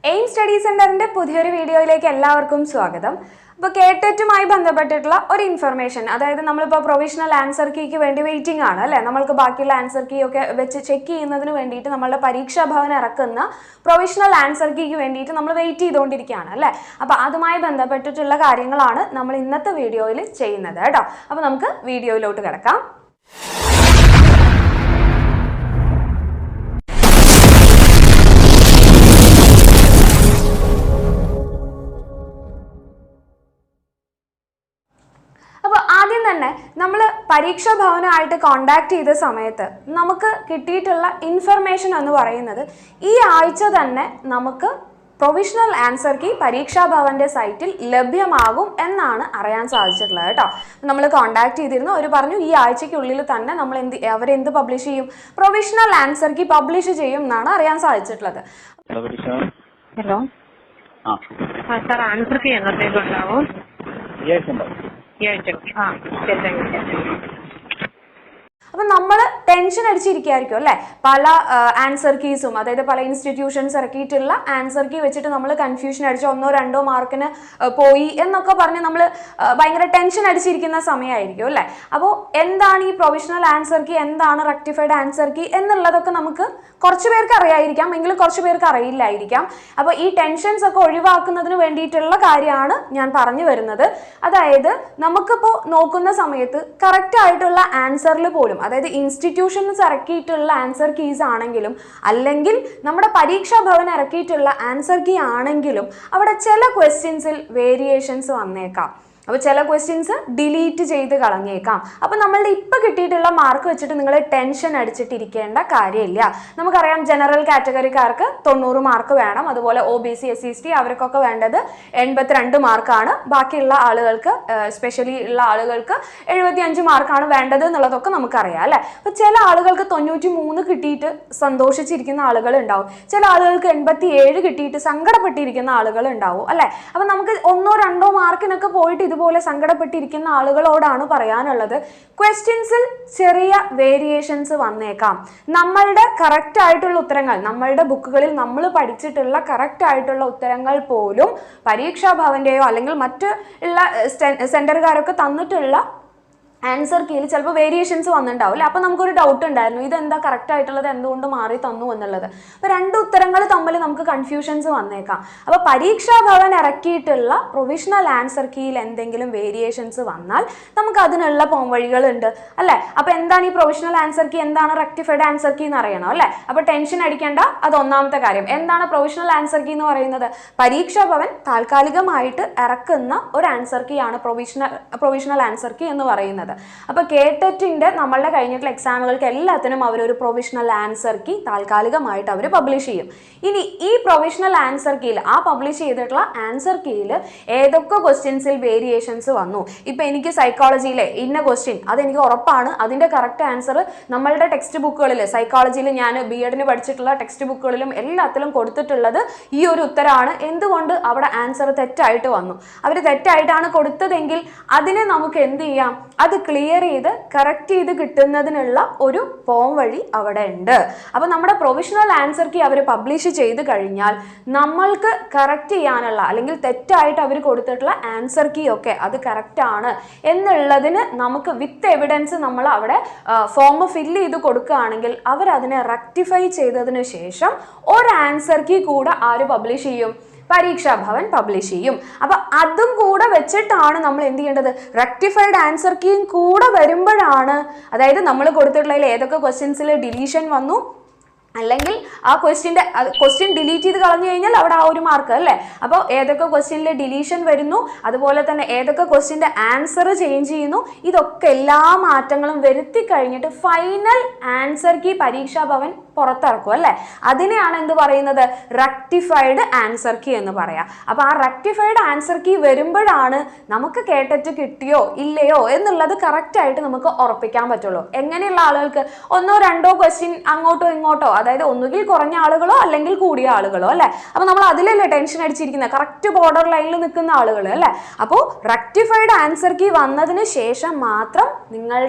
Aim study സെന്ററിന്റെ പുതിയൊരു വീഡിയോയിലേക്ക് എല്ലാവർക്കും സ്വാഗതം. അപ്പോൾ KTETുമായി ബന്ധപ്പെട്ടിട്ടുള്ള ഒരു ഇൻഫർമേഷൻ, അതായത് നമ്മളിപ്പോൾ പ്രൊവിഷണൽ ആൻസർ കീക്ക് വേണ്ടി വെയിറ്റിംഗ് ആണ് അല്ലേ. നമ്മൾക്ക് ബാക്കിയുള്ള ആൻസർ കീ ഒക്കെ വെച്ച് ചെക്ക് ചെയ്യുന്നതിന് വേണ്ടിയിട്ട് നമ്മളുടെ പരീക്ഷാ ഭവൻ ഇറക്കുന്ന പ്രൊവിഷണൽ ആൻസർ കീക്ക് വേണ്ടിയിട്ട് നമ്മൾ വെയിറ്റ് ചെയ്തുകൊണ്ടിരിക്കുകയാണ് അല്ലേ. അപ്പോൾ അതുമായി ബന്ധപ്പെട്ടിട്ടുള്ള കാര്യങ്ങളാണ് നമ്മൾ ഇന്നത്തെ വീഡിയോയിൽ ചെയ്യുന്നത് കേട്ടോ. അപ്പോൾ നമുക്ക് വീഡിയോയിലോട്ട് കിടക്കാം. അപ്പോൾ ആദ്യം തന്നെ നമ്മൾ പരീക്ഷാ ഭവനുമായിട്ട് കോണ്ടാക്ട് ചെയ്ത സമയത്ത് നമുക്ക് കിട്ടിയിട്ടുള്ള ഇൻഫർമേഷൻ എന്ന് പറയുന്നത് ഈ ആഴ്ച തന്നെ നമുക്ക് പ്രൊവിഷണൽ ആൻസർ കീ പരീക്ഷാ ഭവന്റെ സൈറ്റിൽ ലഭ്യമാകും എന്നാണ് അറിയാൻ സാധിച്ചിട്ടുള്ളത് കേട്ടോ. നമ്മൾ കോണ്ടാക്ട് ചെയ്തിരുന്നു, അവർ പറഞ്ഞു ഈ ആഴ്ചയ്ക്കുള്ളിൽ തന്നെ നമ്മൾ അവരെന്ത് പബ്ലിഷ് ചെയ്യും, പ്രൊവിഷണൽ ആൻസർ കീ പബ്ലിഷ് ചെയ്യും എന്നാണ് അറിയാൻ സാധിച്ചിട്ടുള്ളത്. ഹലോ സാർ, ആൻസർ കീ എന്നത്തേക്കുണ്ടാവും? അപ്പൊ നമ്മൾ ടെൻഷൻ അടിച്ചിരിക്കുകയായിരിക്കും അല്ലെ. പല ആൻസർ കീസും, അതായത് പല ഇൻസ്റ്റിറ്റ്യൂഷൻസ് ഇറക്കിയിട്ടുള്ള ആൻസർ കീ വെച്ചിട്ട് നമ്മൾ കൺഫ്യൂഷൻ അടിച്ച് 1-2 മാർക്കിന് പോയി എന്നൊക്കെ പറഞ്ഞ് നമ്മൾ ഭയങ്കര ടെൻഷൻ അടിച്ചിരിക്കുന്ന സമയമായിരിക്കും അല്ലെ. അപ്പോൾ എന്താണ് ഈ പ്രൊവിഷണൽ ആൻസർ കീ, എന്താണ് റെക്ടിഫൈഡ് ആൻസർ കീ എന്നുള്ളതൊക്കെ നമുക്ക് കുറച്ച് പേർക്ക് അറിയായിരിക്കാം, എങ്കിലും കുറച്ച് പേർക്ക് അറിയില്ലായിരിക്കാം. അപ്പോൾ ഈ ടെൻഷൻസ് ഒക്കെ ഒഴിവാക്കുന്നതിന് വേണ്ടിയിട്ടുള്ള കാര്യമാണ് ഞാൻ പറഞ്ഞു വരുന്നത്. അതായത് നമുക്കിപ്പോൾ നോക്കുന്ന സമയത്ത് കറക്റ്റ് ആയിട്ടുള്ള ആൻസറിൽ പോലും, അതായത് ഇൻസ്റ്റിറ്റ്യൂഷൻസ് ഇറക്കിയിട്ടുള്ള ആൻസർ കീസ് ആണെങ്കിലും അല്ലെങ്കിൽ നമ്മുടെ പരീക്ഷാ ഭവൻ ഇറക്കിയിട്ടുള്ള ആൻസർ കീ ആണെങ്കിലും അവിടെ ചില ക്വസ്റ്റ്യൻസിൽ വേരിയേഷൻസ് വന്നേക്കാം. അപ്പോൾ ചില ക്വസ്റ്റ്യൻസ് ഡിലീറ്റ് ചെയ്ത് കളഞ്ഞേക്കാം. അപ്പോൾ നമ്മളുടെ ഇപ്പം കിട്ടിയിട്ടുള്ള മാർക്ക് വെച്ചിട്ട് നിങ്ങൾ ടെൻഷൻ അടിച്ചിട്ടിരിക്കേണ്ട കാര്യമില്ല. നമുക്കറിയാം ജനറൽ കാറ്റഗറിക്കാർക്ക് 90 മാർക്ക് വേണം, അതുപോലെ OBC SC അവർക്കൊക്കെ വേണ്ടത് 82 മാർക്കാണ്. ബാക്കിയുള്ള ആളുകൾക്ക്, സ്പെഷ്യലി ഉള്ള ആളുകൾക്ക് 75 മാർക്കാണ് വേണ്ടത് എന്നുള്ളതൊക്കെ നമുക്കറിയാം അല്ലേ. അപ്പോൾ ചില ആളുകൾക്ക് 93 കിട്ടിയിട്ട് സന്തോഷിച്ചിരിക്കുന്ന ആളുകൾ ഉണ്ടാവും, ചില ആളുകൾക്ക് 87 കിട്ടിയിട്ട് സങ്കടപ്പെട്ടിരിക്കുന്ന ആളുകൾ ഉണ്ടാവും അല്ലേ. അപ്പോൾ നമുക്ക് 1-2 മാർക്കിനൊക്കെ പോയിട്ട് ഇതുപോലെ സങ്കടപ്പെട്ടിരിക്കുന്ന ആളുകളോടാണ് പറയാനുള്ളത്, ക്വസ്റ്റ്യൻസിൽ ചെറിയ വേരിയേഷൻസ് വന്നേക്കാം. നമ്മളുടെ കറക്റ്റ് ആയിട്ടുള്ള ഉത്തരങ്ങൾ, നമ്മളുടെ ബുക്കുകളിൽ നമ്മൾ പഠിച്ചിട്ടുള്ള കറക്റ്റ് ആയിട്ടുള്ള ഉത്തരങ്ങൾ പോലും പരീക്ഷാ ഭവന്റെയോ അല്ലെങ്കിൽ മറ്റ് ഉള്ള സെന്ററുകാരൊക്കെ തന്നിട്ടുള്ള ആൻസർ കീയിൽ ചിലപ്പോൾ വേരിയേഷൻസ് വന്നിട്ടുണ്ടാവും അല്ലേ. അപ്പോൾ നമുക്കൊരു ഡൗട്ട് ഉണ്ടായിരുന്നു, ഇതെന്താ കറക്റ്റ് ആയിട്ടുള്ളത് എന്തുകൊണ്ട് മാറി തന്നു എന്നുള്ളത്. അപ്പോൾ 2 ഉത്തരങ്ങൾ തമ്മിൽ നമുക്ക് കൺഫ്യൂഷൻസ് വന്നേക്കാം. അപ്പോൾ പരീക്ഷാ ഭവൻ ഇറക്കിയിട്ടുള്ള പ്രൊവിഷണൽ ആൻസർ കീയിൽ എന്തെങ്കിലും വേരിയേഷൻസ് വന്നാൽ നമുക്ക് അതിനുള്ള പോംവഴികളുണ്ട് അല്ലേ. അപ്പോൾ എന്താണ് ഈ പ്രൊവിഷണൽ ആൻസർ കീ, എന്താണ് റെക്ടിഫൈഡ് ആൻസർ കീ എന്ന് അറിയണം അല്ലേ. അപ്പോൾ ടെൻഷൻ അടിക്കേണ്ട, അത് ഒന്നാമത്തെ കാര്യം. എന്താണ് പ്രൊവിഷണൽ ആൻസർ കീ എന്ന് പറയുന്നത്? പരീക്ഷാ ഭവൻ താൽക്കാലികമായിട്ട് ഇറക്കുന്ന ഒരു ആൻസർ കീ ആണ് പ്രൊവിഷണൽ ആൻസർ കീ എന്ന് പറയുന്നത്. അപ്പോൾ KTETന്റെ നമ്മളുടെ കഴിഞ്ഞിട്ടുള്ള എക്സാമുകൾക്ക് എല്ലാത്തിനും അവരൊരു പ്രൊവിഷണൽ ആൻസർ കീ താൽക്കാലികമായിട്ട് അവർ പബ്ലിഷ് ചെയ്യും. ഇനി ഈ പ്രൊവിഷണൽ ആൻസർ കീയിൽ, ആ പബ്ലിഷ് ചെയ്തിട്ടുള്ള ആൻസർ കീയിൽ ഏതൊക്കെ ക്വസ്റ്റ്യൻസിൽ വേരിയേഷൻസ് വന്നു, ഇപ്പം എനിക്ക് സൈക്കോളജിയിലെ ഇന്ന ക്വസ്റ്റ്യൻ അതെനിക്ക് ഉറപ്പാണ്, അതിൻ്റെ കറക്റ്റ് ആൻസർ നമ്മളുടെ ടെക്സ്റ്റ് ബുക്കുകളിൽ, സൈക്കോളജിയിൽ ഞാൻ B.Edന് പഠിച്ചിട്ടുള്ള ടെക്സ്റ്റ് ബുക്കുകളിലും എല്ലാത്തിലും കൊടുത്തിട്ടുള്ളത് ഈ ഒരു ഉത്തരമാണ്, എന്തുകൊണ്ട് അവിടെ ആൻസർ തെറ്റായിട്ട് വന്നു, അവർ തെറ്റായിട്ടാണ് കൊടുത്തതെങ്കിൽ അതിനെ നമുക്ക് എന്ത് ചെയ്യാം, അത് ക്ലിയർ ചെയ്ത് കറക്റ്റ് ചെയ്ത് കിട്ടുന്നതിനുള്ള ഒരു പോം വഴി അവിടെ ഉണ്ട്. അപ്പോൾ നമ്മുടെ പ്രൊവിഷണൽ ആൻസർ കീ അവർ പബ്ലിഷ് ചെയ്ത് കഴിഞ്ഞാൽ നമ്മൾക്ക് കറക്റ്റ് ചെയ്യാനുള്ള, അല്ലെങ്കിൽ തെറ്റായിട്ട് അവർ കൊടുത്തിട്ടുള്ള ആൻസർ കീ ഒക്കെ അത് കറക്റ്റ് ആണ് എന്നുള്ളതിന് നമുക്ക് വിത്ത് എവിഡൻസ് നമ്മൾ അവിടെ ഫോം ഫില്ല് ചെയ്ത് കൊടുക്കുകയാണെങ്കിൽ അവരതിനെ റെക്ടിഫൈ ചെയ്തതിന് ശേഷം ഒരു ആൻസർ കീ കൂടെ ആര് പബ്ലിഷ് ചെയ്യും, പരീക്ഷാ ഭവൻ പബ്ലിഷ് ചെയ്യും. അപ്പൊ അതും കൂടെ വെച്ചിട്ടാണ് നമ്മൾ എന്ത് ചെയ്യേണ്ടത്, റെക്ടിഫൈഡ് ആൻസർ കീയും കൂടെ വരുമ്പോഴാണ്, അതായത് നമ്മൾ കൊടുത്തിട്ടുള്ളതിൽ ഏതൊക്കെ ക്വസ്റ്റ്യൻസിൽ ഡിലീഷൻ വന്നു, അല്ലെങ്കിൽ ആ ക്വസ്റ്റ്യൻ ഡിലീറ്റ് ചെയ്ത് കളഞ്ഞു കഴിഞ്ഞാൽ അവിടെ ആ ഒരു മാർക്ക് അല്ലേ. അപ്പോൾ ഏതൊക്കെ ക്വസ്റ്റ്യനിൽ ഡിലീഷൻ വരുന്നു, അതുപോലെ തന്നെ ഏതൊക്കെ ക്വസ്റ്റ്യൻ്റെ ആൻസർ ചേഞ്ച് ചെയ്യുന്നു, ഇതൊക്കെ എല്ലാ മാറ്റങ്ങളും വരുത്തി കഴിഞ്ഞിട്ട് ഫൈനൽ ആൻസർ കീ പരീക്ഷാ ഭവൻ പുറത്തിറക്കും അല്ലേ. അതിനെയാണ് എന്ത് പറയുന്നത്, റെക്ടിഫൈഡ് ആൻസർ കീ എന്ന് പറയാം. അപ്പോൾ ആ റെക്ടിഫൈഡ് ആൻസർ കീ വരുമ്പോഴാണ് നമുക്ക് KTET കിട്ടിയോ ഇല്ലയോ എന്നുള്ളത് കറക്റ്റായിട്ട് നമുക്ക് ഉറപ്പിക്കാൻ പറ്റുള്ളൂ. എങ്ങനെയുള്ള ആളുകൾക്ക് 1-2 ക്വസ്റ്റ്യൻ അങ്ങോട്ടോ ഇങ്ങോട്ടോ, അതായത് ഒന്നുകിൽ കുറഞ്ഞ ആളുകളോ അല്ലെങ്കിൽ കൂടിയ ആളുകളോ അല്ലേ. അപ്പോൾ നമ്മൾ അതിലല്ലേ ടെൻഷൻ അടിച്ചിരിക്കുന്നത്, കറക്റ്റ് ബോർഡർ ലൈനിൽ നിൽക്കുന്ന ആളുകൾ അല്ലേ. അപ്പോൾ റെക്ടിഫൈഡ് ആൻസർ കീ വന്നതിന് ശേഷം മാത്രം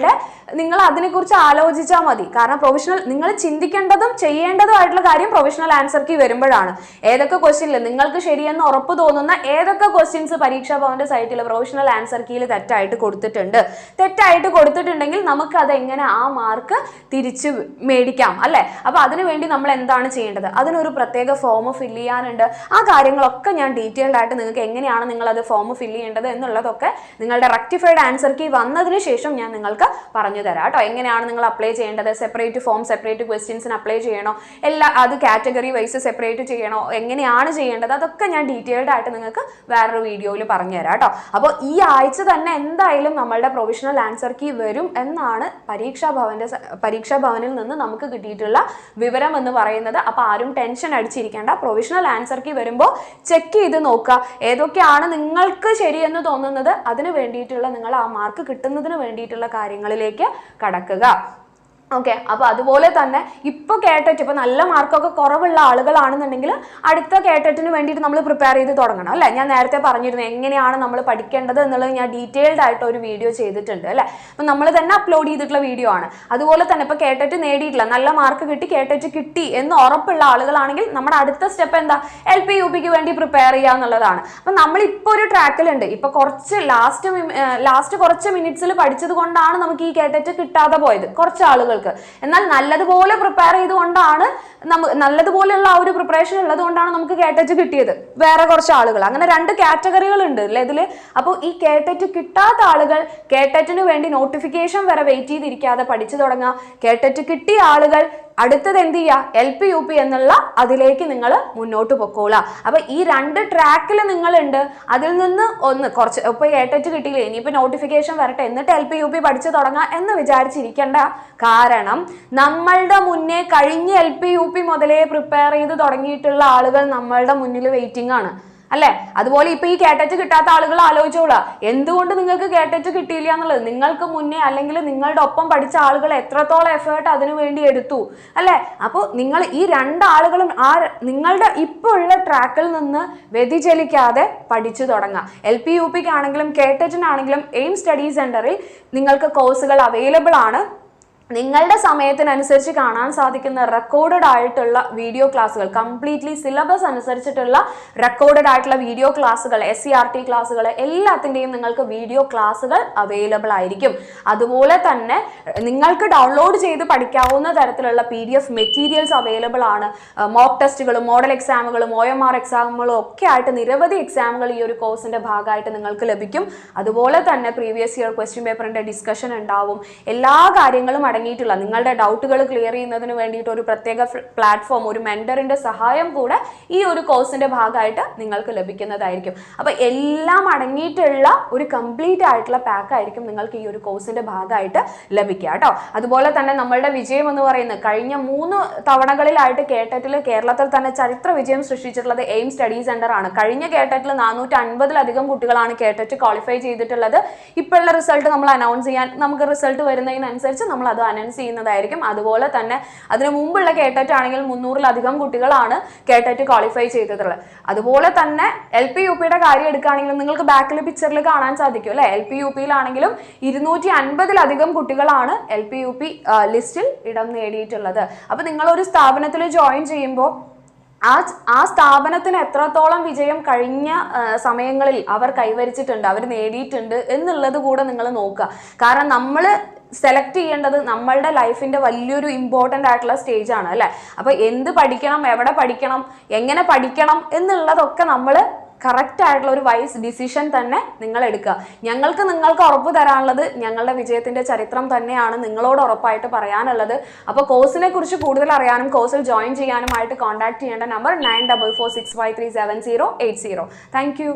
നിങ്ങൾ അതിനെക്കുറിച്ച് ആലോചിച്ചാൽ മതി. കാരണം പ്രൊവിഷണൽ നിങ്ങൾ ചിന്തിക്കേണ്ട ചെയ്യേണ്ടതുമായിട്ടുള്ള കാര്യം പ്രൊവിഷണൽ ആൻസർ കീ വരുമ്പോഴാണ്. ഏതൊക്കെ ക്വസ്റ്റ്യനിൽ നിങ്ങൾക്ക് ശരിയെന്ന് ഉറപ്പ് തോന്നുന്ന ഏതൊക്കെ ക്വസ്റ്റ്യൻസ് പരീക്ഷാ ഭവന്റെ സൈറ്റിൽ പ്രൊവിഷണൽ ആൻസർ കീയിൽ തെറ്റായിട്ട് കൊടുത്തിട്ടുണ്ടെങ്കിൽ നമുക്ക് അത് എങ്ങനെ ആ മാർക്ക് തിരിച്ചു മേടിക്കാം അല്ലെ. അപ്പൊ അതിനുവേണ്ടി നമ്മൾ എന്താണ് ചെയ്യേണ്ടത്? അതിനൊരു പ്രത്യേക ഫോം ഫില്ല് ചെയ്യാനുണ്ട്. ആ കാര്യങ്ങളൊക്കെ ഞാൻ ഡീറ്റെയിൽഡ് ആയിട്ട് നിങ്ങൾക്ക് എങ്ങനെയാണ് നിങ്ങൾ അത് ഫോം ഫില്ല് ചെയ്യേണ്ടത് എന്നുള്ളതൊക്കെ നിങ്ങളുടെ റെക്ടിഫൈഡ് ആൻസർ കീ വന്നതിന് ശേഷം ഞാൻ നിങ്ങൾക്ക് പറഞ്ഞു തരാം കേട്ടോ. എങ്ങനെയാണ് നിങ്ങൾ അപ്ലൈ ചെയ്യേണ്ടത്, സെപ്പറേറ്റ് ഫോം സെപ്പറേറ്റ് ക്വസ്റ്റ്യൻസിന് അപ്ലൈ ചെയ്യണോ, അത് കാറ്റഗറി വൈസ് സെപ്പറേറ്റ് ചെയ്യണോ, എങ്ങനെയാണ് ചെയ്യേണ്ടത്, അതൊക്കെ ഞാൻ ഡീറ്റെയിൽഡ് ആയിട്ട് നിങ്ങൾക്ക് വേറൊരു വീഡിയോയിൽ പറഞ്ഞു തരാം കേട്ടോ. അപ്പോൾ ഈ ആഴ്ച തന്നെ എന്തായാലും നമ്മളുടെ പ്രൊവിഷണൽ ആൻസർ കീ വരും എന്നാണ് പരീക്ഷാ ഭവനിൽ നിന്ന് നമുക്ക് കിട്ടിയിട്ടുള്ള വിവരം എന്ന് പറയുന്നത്. അപ്പോൾ ആരും ടെൻഷൻ അടിച്ചിരിക്കേണ്ട. പ്രൊവിഷണൽ ആൻസർ കീ വരുമ്പോൾ ചെക്ക് ചെയ്ത് നോക്കുക ഏതൊക്കെയാണ് നിങ്ങൾക്ക് ശരിയെന്ന് തോന്നുന്നത്. അതിന് വേണ്ടിയിട്ടുള്ള നിങ്ങൾ ആ മാർക്ക് കിട്ടുന്നതിന് വേണ്ടിയിട്ടുള്ള കാര്യങ്ങളിലേക്ക് കടക്കുക. ഓക്കെ. അപ്പോൾ അതുപോലെ തന്നെ ഇപ്പോൾ കേട്ടറ്റ് ഇപ്പോൾ നല്ല മാർക്കൊക്കെ കുറവുള്ള ആളുകളാണെന്നുണ്ടെങ്കിൽ അടുത്ത കേട്ടറ്റിന് വേണ്ടിയിട്ട് നമ്മൾ പ്രിപ്പയർ ചെയ്ത് തുടങ്ങണം അല്ലേ. ഞാൻ നേരത്തെ പറഞ്ഞിരുന്നു എങ്ങനെയാണ് നമ്മൾ പഠിക്കേണ്ടത് എന്നുള്ളത് ഞാൻ ഡീറ്റെയിൽഡ് ആയിട്ട് ഒരു വീഡിയോ ചെയ്തിട്ടുണ്ട് അല്ലേ. അപ്പം നമ്മൾ തന്നെ അപ്ലോഡ് ചെയ്തിട്ടുള്ള വീഡിയോ ആണ്. അതുപോലെ തന്നെ ഇപ്പോൾ കേട്ടറ്റ് നേടിയിട്ടില്ല, നല്ല മാർക്ക് കിട്ടി, കേട്ടറ്റ് കിട്ടി എന്ന് ഉറപ്പുള്ള ആളുകളാണെങ്കിൽ നമ്മുടെ അടുത്ത സ്റ്റെപ്പ് എന്താ? LPUPക്ക് വേണ്ടി പ്രിപ്പയർ ചെയ്യുക എന്നുള്ളതാണ്. അപ്പം നമ്മളിപ്പോൾ ഒരു ട്രാക്കിലുണ്ട്. ഇപ്പോൾ കുറച്ച് ലാസ്റ്റ് കുറച്ച് മിനിറ്റ്സിൽ പഠിച്ചത് കൊണ്ടാണ് നമുക്ക് ഈ കേട്ടറ്റ് കിട്ടാതെ പോയത് കുറച്ച് ആളുകൾ. എന്നാൽ നല്ലതുപോലെ പ്രിപ്പയർ ചെയ്തുകൊണ്ടാണ് നല്ലതുപോലെയുള്ള ആ ഒരു പ്രിപ്പറേഷൻ ഉള്ളത് കൊണ്ടാണ് നമുക്ക് കേട്ടറ്റ് കിട്ടിയത് വേറെ കുറച്ച് ആളുകൾ. അങ്ങനെ 2 കാറ്റഗറികൾ ഉണ്ട് അല്ലേ ഇതില്. അപ്പോൾ ഈ കേട്ടറ്റ് കിട്ടാത്ത ആളുകൾ കേട്ടറ്റിന് വേണ്ടി നോട്ടിഫിക്കേഷൻ വരെ വെയിറ്റ് ചെയ്തിരിക്കാതെ പഠിച്ചു തുടങ്ങുക. കേട്ടറ്റ് കിട്ടിയ ആളുകൾ അടുത്തത് എന്ത് ചെയ്യുക? LPUP എന്നുള്ള അതിലേക്ക് നിങ്ങൾ മുന്നോട്ട് പൊക്കോളാം. അപ്പൊ ഈ 2 ട്രാക്കിൽ നിങ്ങളുണ്ട്. അതിൽ നിന്ന് ഒന്ന് കുറച്ച് ഇപ്പൊ കേട്ടറ്റ് കിട്ടിയില്ലേ, ഇനിയിപ്പോ നോട്ടിഫിക്കേഷൻ വരട്ടെ എന്നിട്ട് LPUP പഠിച്ചു തുടങ്ങാം എന്ന് വിചാരിച്ചിരിക്കേണ്ട. കാരണം നമ്മളുടെ മുന്നേ കഴിഞ്ഞ LPUP മുതലേ പ്രിപ്പയർ ചെയ്ത് തുടങ്ങിയിട്ടുള്ള ആളുകൾ നമ്മളുടെ മുന്നിൽ വെയിറ്റിംഗ് ആണ് അല്ലെ. അതുപോലെ ഇപ്പൊ ഈ കേട്ടറ്റ് കിട്ടാത്ത ആളുകൾ ആലോചിച്ചോളാം എന്തുകൊണ്ട് നിങ്ങൾക്ക് കേട്ടറ്റ് കിട്ടിയില്ല എന്നുള്ളത്. നിങ്ങൾക്ക് മുന്നേ അല്ലെങ്കിൽ നിങ്ങളുടെ ഒപ്പം പഠിച്ച ആളുകൾ എത്രത്തോളം എഫേർട്ട് അതിനു വേണ്ടി എടുത്തു അല്ലെ. അപ്പോൾ നിങ്ങൾ ഈ 2 ആളുകളും നിങ്ങളുടെ ഇപ്പോൾ ഉള്ള ട്രാക്കിൽ നിന്ന് വ്യതിചലിക്കാതെ പഠിച്ചു തുടങ്ങാം. LPUPക്കാണെങ്കിലും കേട്ടറ്റിനാണെങ്കിലും എയിം സ്റ്റഡി സെന്ററിൽ നിങ്ങൾക്ക് കോഴ്സുകൾ അവൈലബിൾ ആണ്. നിങ്ങളുടെ സമയത്തിനനുസരിച്ച് കാണാൻ സാധിക്കുന്ന റെക്കോർഡഡ് ആയിട്ടുള്ള വീഡിയോ ക്ലാസ്സുകൾ, കംപ്ലീറ്റ്ലി സിലബസ് അനുസരിച്ചിട്ടുള്ള റെക്കോർഡഡ് ആയിട്ടുള്ള വീഡിയോ ക്ലാസ്സുകൾ, SCERT ക്ലാസ്സുകൾ എല്ലാത്തിൻ്റെയും നിങ്ങൾക്ക് വീഡിയോ ക്ലാസ്സുകൾ അവൈലബിൾ ആയിരിക്കും. അതുപോലെ തന്നെ നിങ്ങൾക്ക് ഡൗൺലോഡ് ചെയ്ത് പഠിക്കാവുന്ന തരത്തിലുള്ള PDF മെറ്റീരിയൽസ് അവൈലബിൾ ആണ്. മോക്ക് ടെസ്റ്റുകളും മോഡൽ എക്സാമുകളും OMR എക്സാമുകളും ഒക്കെ ആയിട്ട് നിരവധി എക്സാമുകൾ ഈ ഒരു കോഴ്സിന്റെ ഭാഗമായിട്ട് നിങ്ങൾക്ക് ലഭിക്കും. അതുപോലെ തന്നെ പ്രീവിയസ് ഇയർ ക്വസ്റ്റ്യൻ പേപ്പറിന്റെ ഡിസ്കഷൻ ഉണ്ടാവും. എല്ലാ കാര്യങ്ങളും അടങ്ങിയിട്ടുള്ള നിങ്ങളുടെ ഡൗട്ടുകൾ ക്ലിയർ ചെയ്യുന്നതിന് വേണ്ടിയിട്ട് ഒരു പ്രത്യേക പ്ലാറ്റ്ഫോം, ഒരു മെന്ററിന്റെ സഹായം കൂടെ ഈ ഒരു കോഴ്സിന്റെ ഭാഗമായിട്ട് നിങ്ങൾക്ക് ലഭിക്കുന്നതായിരിക്കും. അപ്പൊ എല്ലാം അടങ്ങിയിട്ടുള്ള ഒരു കംപ്ലീറ്റ് ആയിട്ടുള്ള പാക്ക് ആയിരിക്കും നിങ്ങൾക്ക് ഈ ഒരു കോഴ്സിന്റെ ഭാഗമായിട്ട് ലഭിക്കുക കേട്ടോ. അതുപോലെ തന്നെ നമ്മളുടെ വിജയം എന്ന് പറയുന്നത് കഴിഞ്ഞ 3 തവണകളിലായിട്ട് കേട്ടറ്റിൽ കേരളത്തിൽ തന്നെ ചരിത്ര വിജയം സൃഷ്ടിച്ചിട്ടുള്ളത് എയിം സ്റ്റഡി സെന്റർ ആണ്. കഴിഞ്ഞ കേട്ടറ്റിൽ 450-ലധികം കുട്ടികളാണ് കേട്ടറ്റ് ക്വാളിഫൈ ചെയ്തിട്ടുള്ളത്. ഇപ്പോഴുള്ള റിസൾട്ട് നമ്മൾ അനൗൺസ് ചെയ്യാൻ നമുക്ക് റിസൾട്ട് വരുന്നതിനനുസരിച്ച് നമ്മൾ അത് അനൗൺസ് ചെയ്യുന്നതായിരിക്കും. അതുപോലെ തന്നെ അതിനു മുമ്പുള്ള കേട്ടറ്റ് ആണെങ്കിൽ 300-ലധികം കുട്ടികളാണ് കേട്ടറ്റ് ക്വാളിഫൈ ചെയ്തിട്ടുള്ളത്. അതുപോലെ തന്നെ LPUPയുടെ കാര്യം എടുക്കുകയാണെങ്കിലും നിങ്ങൾക്ക് ബാക്കിൽ പിക്ചറിൽ കാണാൻ സാധിക്കും അല്ലെ. LPUPയിലാണെങ്കിലും 250-ലധികം കുട്ടികളാണ് LPUP ലിസ്റ്റിൽ ഇടം നേടിയിട്ടുള്ളത്. അപ്പൊ നിങ്ങൾ ഒരു സ്ഥാപനത്തിൽ ജോയിൻ ചെയ്യുമ്പോൾ ആ സ്ഥാപനത്തിന് എത്രത്തോളം വിജയം കഴിഞ്ഞ സമയങ്ങളിൽ അവർ കൈവരിച്ചിട്ടുണ്ട്, അവർ നേടിയിട്ടുണ്ട് എന്നുള്ളത് കൂടെ നിങ്ങൾ നോക്കുക. കാരണം നമ്മൾ സെലക്ട് ചെയ്യേണ്ടത് നമ്മളുടെ ലൈഫിന്റെ വലിയൊരു ഇമ്പോർട്ടൻ്റ് ആയിട്ടുള്ള സ്റ്റേജ് ആണ് അല്ലെ. അപ്പൊ എന്ത് പഠിക്കണം, എവിടെ പഠിക്കണം, എങ്ങനെ പഠിക്കണം എന്നുള്ളതൊക്കെ നമ്മൾ കറക്റ്റ് ആയിട്ടുള്ള ഒരു വൈസ് ഡിസിഷൻ തന്നെ നിങ്ങൾ എടുക്കുക. നിങ്ങൾക്ക് ഉറപ്പ് തരാനുള്ളത് ഞങ്ങളുടെ വിജയത്തിന്റെ ചരിത്രം തന്നെയാണ് നിങ്ങളോട് ഉറപ്പായിട്ട് പറയാനുള്ളത്. അപ്പോൾ കോഴ്സിനെ കുറിച്ച് കൂടുതൽ അറിയാനും കോഴ്സിൽ ജോയിൻ ചെയ്യാനുമായിട്ട് കോൺടാക്ട് ചെയ്യേണ്ട നമ്പർ 9446537080. Thank you.